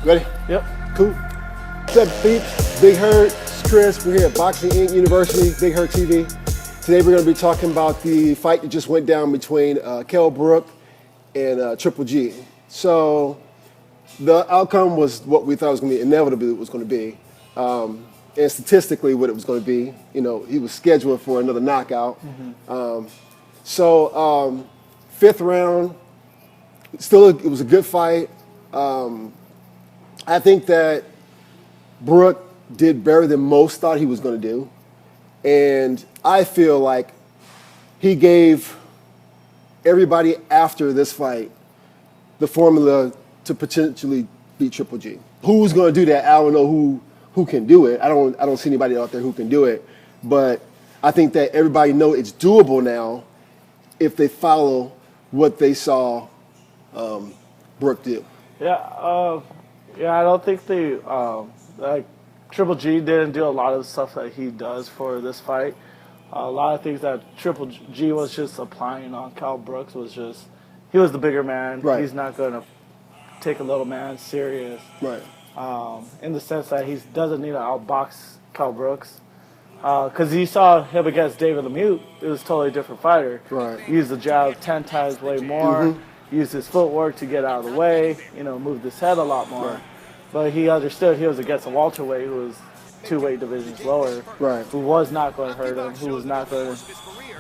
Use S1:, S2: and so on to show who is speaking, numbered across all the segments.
S1: Ready?
S2: Yep.
S1: Cool. What's up, peeps? Big Hurt, it's Chris. We're here at Boxing Inc. University, BigHurtTV. Today we're going to be talking about the fight that just went down between Kell Brooks and Triple G. So the outcome was what we thought it was going to be, inevitably it was going to be. And statistically what it was going to be. You know, he was scheduled for another knockout. Fifth round, it was a good fight. I think that Brook did better than most thought he was going to do. And I feel like he gave everybody after this fight the formula to potentially beat Triple G. Who's going to do that? I don't know who can do it. I don't see anybody out there who can do it. But I think that everybody knows it's doable now if they follow what they saw Brook do.
S2: I don't think like Triple G didn't do a lot of the stuff that he does for this fight. A lot of things that Triple G was just applying on Kell Brooks was just, he was the bigger man.
S1: Right.
S2: He's not going to take a little man serious.
S1: Right.
S2: In the sense that he doesn't need to outbox Kell Brooks. Because you saw him against David Lemieux, it was a totally different fighter.
S1: Right.
S2: He used the jab 10 times way more. Used his footwork to get out of the way, moved his head a lot more.
S1: Right.
S2: But he understood he was against a welterweight who was 2 weight divisions lower,
S1: Right.
S2: who was not going to hurt him, who was not going to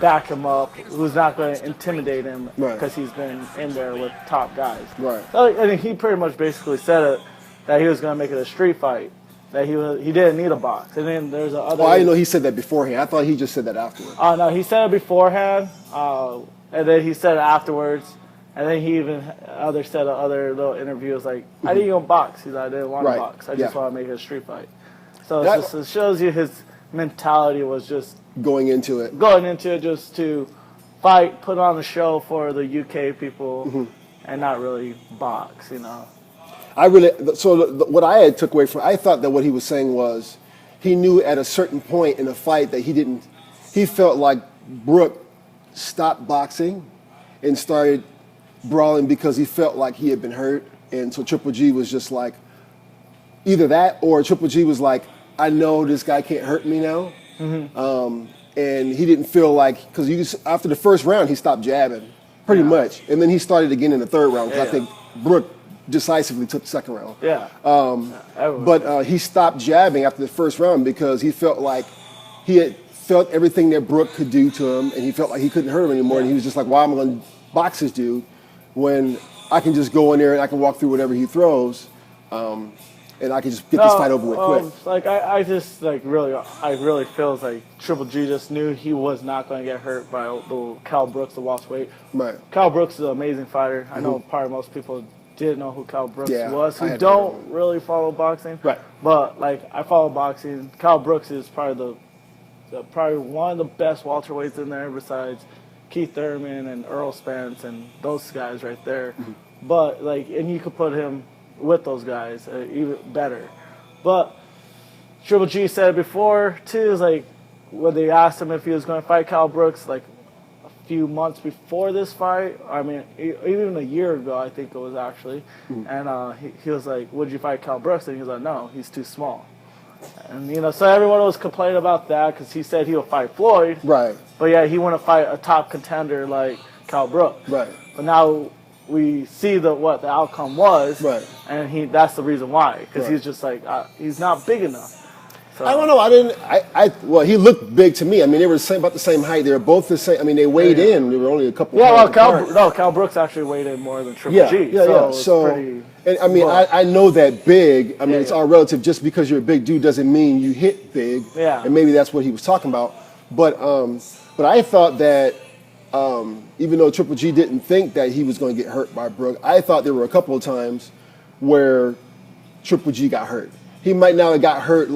S2: back him up, who was not going to intimidate him because he's been in there with top guys.
S1: Right.
S2: So, I mean, he pretty much basically said it, that he was going to make it a street fight, that he didn't need a box. And then there's a other.
S1: Well, I didn't know he said that beforehand. I thought he just said that afterwards.
S2: Oh, no, he said it beforehand, and then he said it afterwards. And then he even said other little interviews like, I didn't even box. He's like, I didn't want to box. I just want to make it a street fight. So it shows you his mentality was just
S1: going into it
S2: just to fight, put on a show for the UK people, and not really box.
S1: What I had took away from, I thought that what he was saying was, he knew at a certain point in the fight that he felt like Brook stopped boxing and started brawling because he felt like he had been hurt. And so Triple G was just like, either that or Triple G was like, I know this guy can't hurt me now. And he didn't feel like, because after the first round, he stopped jabbing pretty much. And then he started again in the third round because I think Brook decisively took the second round. But he stopped jabbing after the first round because he felt like he had felt everything that Brook could do to him, and he felt like he couldn't hurt him anymore. And he was just like, why am I going to box this dude when I can just go in there and I can walk through whatever he throws, and I can just get this fight over with quick.
S2: I really feel like Triple G just knew he was not going to get hurt by the Kell Brooks, the welterweight.
S1: Right.
S2: Kell Brooks is an amazing fighter. I know probably most people didn't know who Kell Brooks was, who don't really follow boxing.
S1: Right.
S2: But I follow boxing. Kell Brooks is probably probably one of the best welterweights in there besides Keith Thurman and Earl Spence and those guys right there. But and you could put him with those guys even better. But Triple G said it before too, is when they asked him if he was going to fight Kell Brooks a few months before this fight, I mean even a year ago I think it was actually, and he was like, would you fight Kell Brooks? And he was like, no, he's too small. And so everyone was complaining about that because he said he would fight Floyd.
S1: Right.
S2: But yeah, he wouldn't fight a top contender like Kell Brooks.
S1: Right.
S2: But now we see what the outcome was.
S1: Right.
S2: And that's the reason why, because he's just he's not big enough. So.
S1: I don't know. Well, he looked big to me. I mean, they were about the same height. They were both the same. I mean, they weighed in. They were only a couple.
S2: Yeah, well, Kell Brooks actually weighed in more than Triple G. So
S1: and I mean, I know that big. I mean, it's all relative. Just because you're a big dude doesn't mean you hit big.
S2: Yeah.
S1: And maybe that's what he was talking about. But I thought that even though Triple G didn't think that he was going to get hurt by Brook, I thought there were a couple of times where Triple G got hurt. He might not have got hurt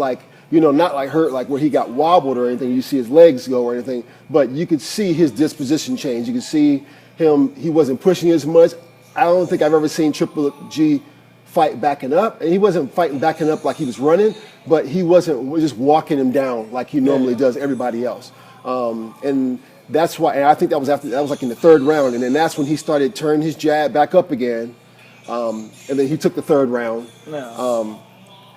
S1: not hurt where he got wobbled or anything, you see his legs go or anything, but you could see his disposition change. You could see he wasn't pushing as much. I don't think I've ever seen Triple G fight backing up, and he wasn't fighting backing up like he was running, but he wasn't just walking him down like he normally does everybody else. And that's why, and I think that was in the third round, and then that's when he started turning his jab back up again. and then he took the third round.
S2: Yeah.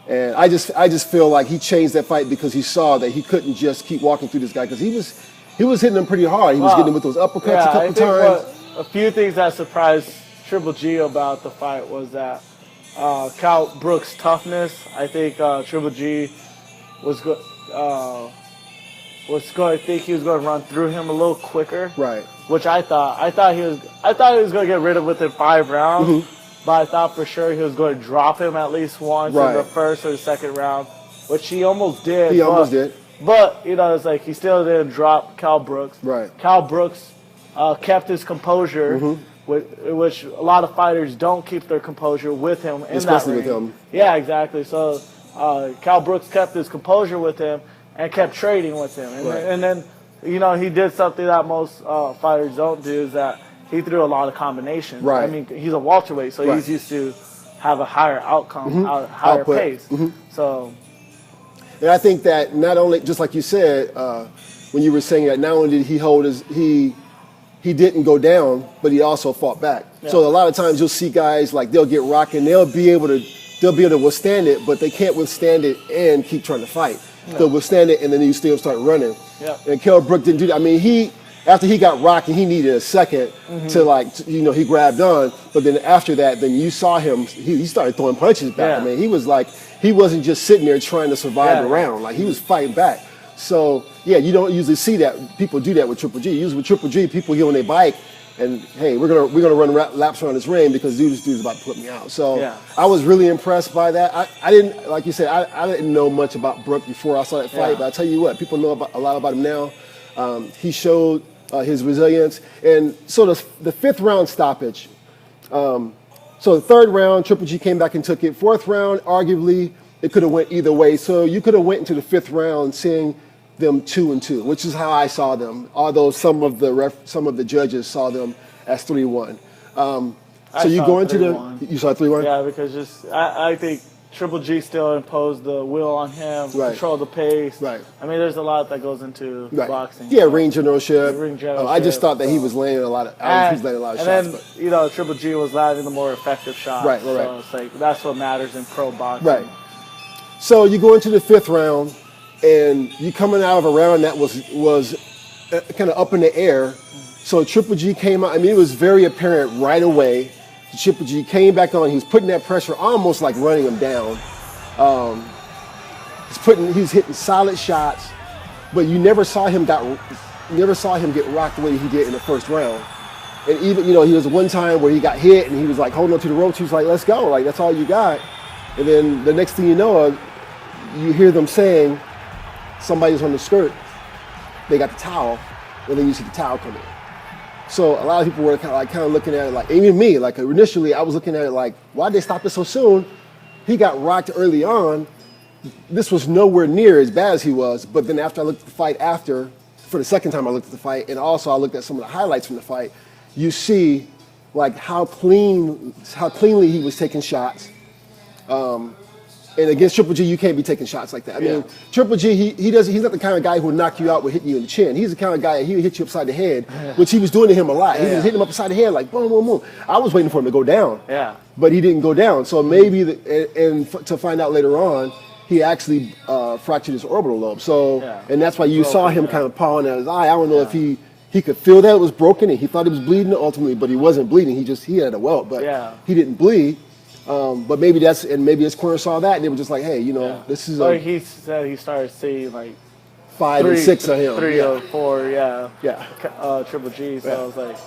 S1: And I just feel like he changed that fight because he saw that he couldn't just keep walking through this guy because he was hitting him pretty hard. He was getting him with those uppercuts a couple times.
S2: A few things that surprised Triple G about the fight was that Kell Brooks' toughness. I think Triple G was going to think he was going to run through him a little quicker.
S1: Right.
S2: Which I thought he was going to get rid of within 5 rounds. Mm-hmm. But I thought for sure he was going to drop him at least once in the first or the second round, which he almost did.
S1: He almost did.
S2: But, it's like he still didn't drop Kell Brooks.
S1: Right.
S2: Kell Brooks kept his composure, which a lot of fighters don't keep their composure with him in
S1: Especially
S2: that ring.
S1: with him.
S2: Yeah, exactly. So Kell Brooks kept his composure with him and kept trading with him. And then, he did something that most fighters don't do is that he threw a lot of combinations.
S1: Right.
S2: I mean, he's a welterweight, so he's used to have a higher outcome, higher
S1: Output.
S2: pace. So,
S1: and I think that not only, just like you said, when you were saying that, not only did he hold he didn't go down, but he also fought back. Yeah. So a lot of times you'll see guys like they'll get rocked and they'll be able to withstand it, but they can't withstand it and keep trying to fight. Yeah. They'll withstand it and then you still start running.
S2: Yeah.
S1: And Kell Brooks didn't do that. I mean, after he got rocked and he needed a second to he grabbed on, but then after that, then you saw him, he started throwing punches back. Yeah. I mean, he wasn't just sitting there trying to survive the round. Like, he was fighting back. So, yeah, you don't usually see that. People do that with Triple G. Usually with Triple G, people get on their bike and, hey, we're gonna run laps around this ring because this dude's about to put me out. So I was really impressed by that. I didn't, like you said, I didn't know much about Brook before I saw that fight, but I tell you what, people know a lot about him now. He showed his resilience. And so the fifth round stoppage. So the third round, Triple G came back and took it. Fourth round, arguably, it could have went either way. So you could have went into the fifth round seeing them 2-2, which is how I saw them. Although some of the judges saw them as 3-1. So you go into you saw 3-1?
S2: Yeah, because I think Triple G still imposed the will on him, control the pace.
S1: Right.
S2: I mean, there's a lot that goes into boxing.
S1: Yeah, ring generalship.
S2: Generalship.
S1: I just thought that he was laying a lot of shots.
S2: And then, Triple G was landing the more effective shots. Right. So it's like, that's what matters in pro boxing.
S1: Right. So you go into the fifth round, and you coming out of a round that was kind of up in the air. So Triple G came out. I mean, it was very apparent right away. Triple G came back on. He was putting that pressure, almost like running him down. He's hitting solid shots, but you never saw him get rocked the way he did in the first round. And even he was one time where he got hit and he was like holding on to the ropes. He was like, "Let's go!" Like, that's all you got. And then the next thing you know, you hear them saying, somebody's on the skirt. They got the towel, and then you see the towel come in. So a lot of people were kind of looking at it like, even me, like initially I was looking at it like, why'd they stop it so soon? He got rocked early on. This was nowhere near as bad as he was. But then after I looked at the fight for the second time I looked at the fight, and also I looked at some of the highlights from the fight, you see like how cleanly he was taking shots. And against Triple G, you can't be taking shots like that. I mean, Triple G, he's not the kind of guy who will knock you out with hitting you in the chin. He's the kind of guy he would hit you upside the head, which he was doing to him a lot. He was hitting him upside the head like boom, boom, boom. I was waiting for him to go down. Yeah. But he didn't go down. So maybe, to find out later on, he actually fractured his orbital lobe. So, and that's why you saw him kind of pawing at his eye. I don't know if he could feel that it was broken and he thought he was bleeding ultimately, but he wasn't bleeding. He had a welt, but he didn't bleed. But maybe his corner saw that and they were just like, hey, this is.
S2: He said he started seeing like
S1: 5 and 6 of him,
S2: 3 or 4, Triple G. So I was like,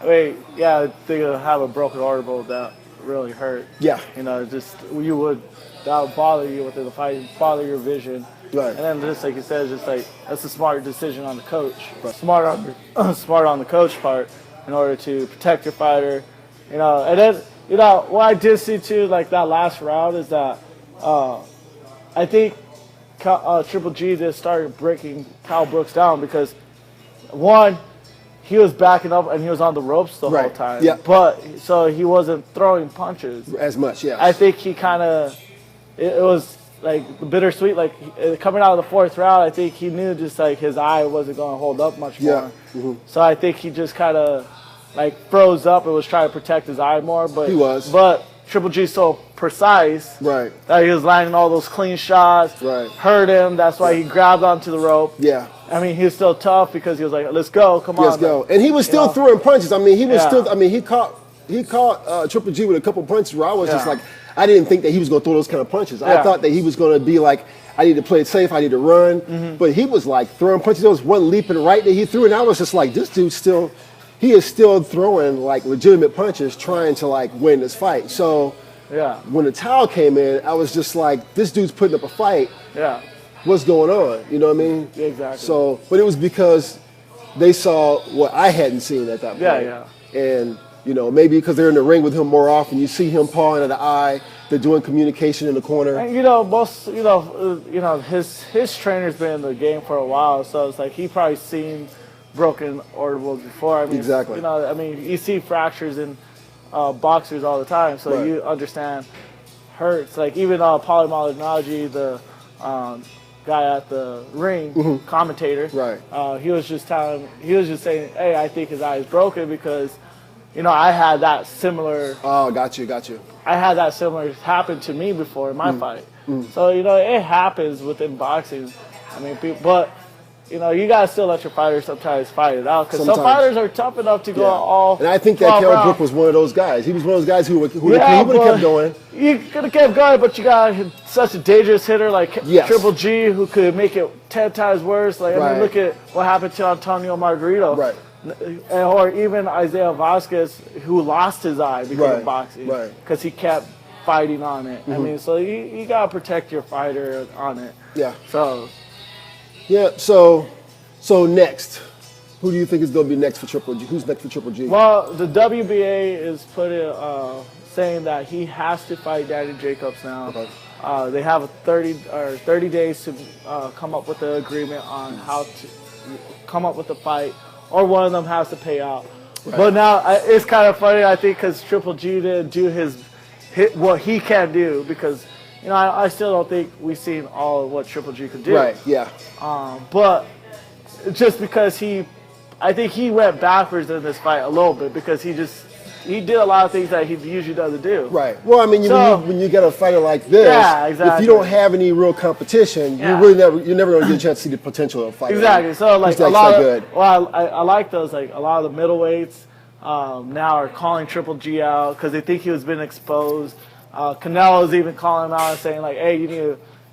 S2: I mean, I think of have a broken orbital that really hurt. Yeah, that would bother you within the fight, bother your vision. Right. And then just like you said, just like that's a smart decision on the coach, smart on the coach part in order to protect your fighter, and then. What I did see too, like that last round, is that I think Triple G just started breaking Kell Brooks down because, one, he was backing up and he was on the ropes the whole time. Yeah. But so he wasn't throwing punches
S1: as much. Yeah.
S2: I think he kind of it was like bittersweet. Like coming out of the fourth round, I think he knew just like his eye wasn't going to hold up much more. So I think he just kind of like froze up and was trying to protect his eye more. But
S1: He was.
S2: But Triple G's so precise
S1: Right.
S2: that he was landing all those clean shots.
S1: Right.
S2: Hurt him. That's why he grabbed onto the rope.
S1: Yeah.
S2: I mean, he was still tough because he was like, "Let's go, come on."
S1: Let's go. And he was still throwing punches. I mean, he was
S2: Yeah.
S1: still. I mean, he caught Triple G with a couple punches where I was just
S2: Yeah.
S1: like, I didn't think that he was going to throw those kind of punches. I
S2: Yeah.
S1: thought that he was going to be like, I need to play it safe. I need to run.
S2: Mm-hmm.
S1: But he was like throwing punches. There was one leaping right that he threw, and I was just like, this dude still. He is still throwing like legitimate punches, trying to like win this fight. So
S2: Yeah.
S1: when the towel came in, I was just like, this dude's putting up a fight.
S2: Yeah.
S1: What's going on? You know what I mean?
S2: Exactly.
S1: So, but it was because they saw what I hadn't seen at that point.
S2: Yeah, yeah.
S1: And, you know, maybe because they're in the ring with him more often, you see him pawing at the eye, they're doing communication in the corner.
S2: And his trainer's been in the game for a while, so it's like he probably seen broken orbitals before. I mean,
S1: Exactly.
S2: You see fractures in boxers all the time, so
S1: Right.
S2: you understand hurts. Like even Paulie Malignaggi, the guy at the ring, commentator,
S1: Right.
S2: he was just saying, "Hey, I think his eye is broken because, I had that similar."
S1: Oh, got you.
S2: I had that similar happen to me before in my fight. So, it happens within boxing. I mean, but, you got to still let your fighters sometimes fight it out. Because some fighters are tough enough to go all.
S1: And I think that Kell Brooks was one of those guys. He was one of those guys who would have kept going.
S2: You could have kept going, but you got such a dangerous hitter like Triple G who could make it 10 times worse. Like, I mean, look at what happened to Antonio Margarito.
S1: Right.
S2: Or even Isaiah Vasquez, who lost his eye because of boxing, because he kept fighting on it. I mean, so you gotta protect your fighter on it.
S1: Yeah.
S2: So.
S1: Yeah. So next, who do you think is going to be next for Triple G? Who's next for Triple G?
S2: Well, the WBA is saying that he has to fight Danny Jacobs now. Okay. They have 30 days to come up with an agreement on how to come up with the fight. Or one of them has to pay out. Right. But now it's kind of funny, I think, because Triple G didn't do what he can do. Because, I still don't think we've seen all of what Triple G could do.
S1: Right, yeah.
S2: But just because I think he went backwards in this fight a little bit because he did a lot of things that he usually doesn't do.
S1: Right. Well, I mean, when you get a fighter like this,
S2: exactly.
S1: If you don't have any real competition, you're never going to get a chance to see the potential of a fighter.
S2: Exactly. So like
S1: a lot of,
S2: I like those. Like a lot of the middleweights now are calling Triple G out because they think he was been exposed. Canelo's even calling him out and saying like, "Hey, you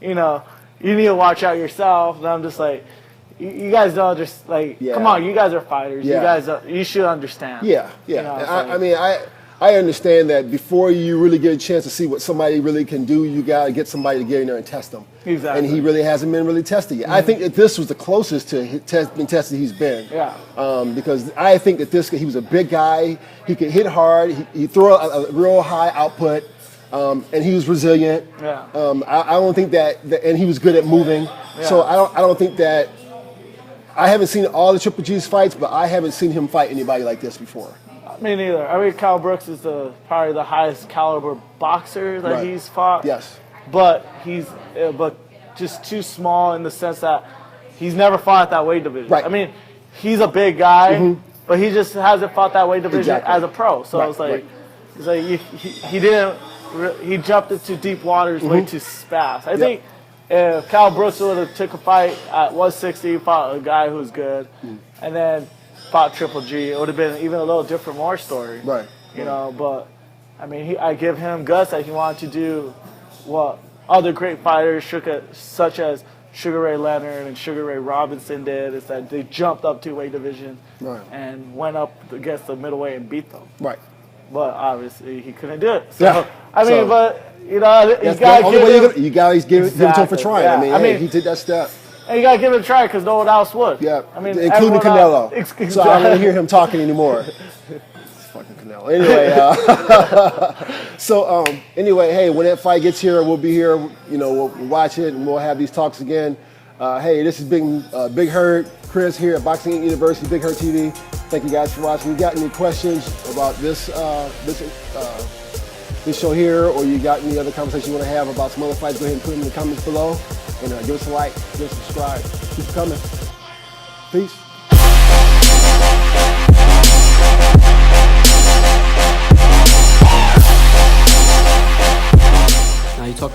S2: need to watch out yourself." And I'm just like, you guys don't just like, come on, you guys are fighters. Yeah. You should understand.
S1: Yeah, yeah. I understand that before you really get a chance to see what somebody really can do, you got to get somebody to get in there and test them.
S2: Exactly.
S1: And he really hasn't been really tested yet. I think that this was the closest to being tested he's been.
S2: Yeah.
S1: Because I think that he was a big guy. He could hit hard. He threw a real high output. And he was resilient.
S2: Yeah.
S1: I don't think that, and he was good at moving. Yeah. So I don't think that. I haven't seen all the Triple G's fights, but I haven't seen him fight anybody like this before.
S2: Me neither. I mean, Kell Brooks is probably the highest caliber boxer that he's fought.
S1: Yes.
S2: But he's just too small in the sense that he's never fought at that weight division.
S1: Right.
S2: I mean, he's a big guy, but he just hasn't fought that weight division as a pro. So it's like he jumped into deep waters way too fast. I think if Kell Brooks would have took a fight at 160, fought a guy who's good, and then fought Triple G, it would have been even a little different more story.
S1: Right.
S2: But I mean, I give him guts that he wanted to do what other great fighters such as Sugar Ray Leonard and Sugar Ray Robinson did, is that they jumped up to weight division and went up against the middleweight and beat them.
S1: Right.
S2: But obviously he couldn't do it. So you gotta
S1: give it to him for trying.
S2: Yeah.
S1: I mean, he did that step.
S2: And you gotta give it a try because no one else would.
S1: Yeah.
S2: I mean,
S1: including Canelo. Exactly. So I don't hear him talking anymore. It's fucking Canelo. Anyway, hey, when that fight gets here, we'll be here. We'll watch it and we'll have these talks again. Hey, this has been Big Hurt, Chris here at Boxing University, BigHurtTV. Thank you guys for watching. If you got any questions about this show here, or you got any other conversation you want to have about some other fights, go ahead and put them in the comments below. And give us a like, give us a subscribe. Keep coming. Peace.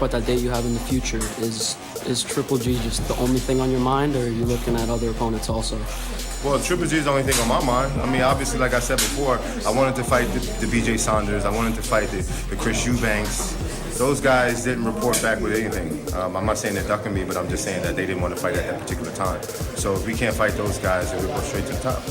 S3: about that date you have in the future, is Triple G just the only thing on your mind, or are you looking at other opponents also?
S4: Well, Triple G is the only thing on my mind. I mean, obviously, like I said before, I wanted to fight the BJ Saunders. I wanted to fight the Chris Eubanks. Those guys didn't report back with anything. I'm not saying they're ducking me, but I'm just saying that they didn't want to fight at that particular time. So if we can't fight those guys, then we'll go straight to the top.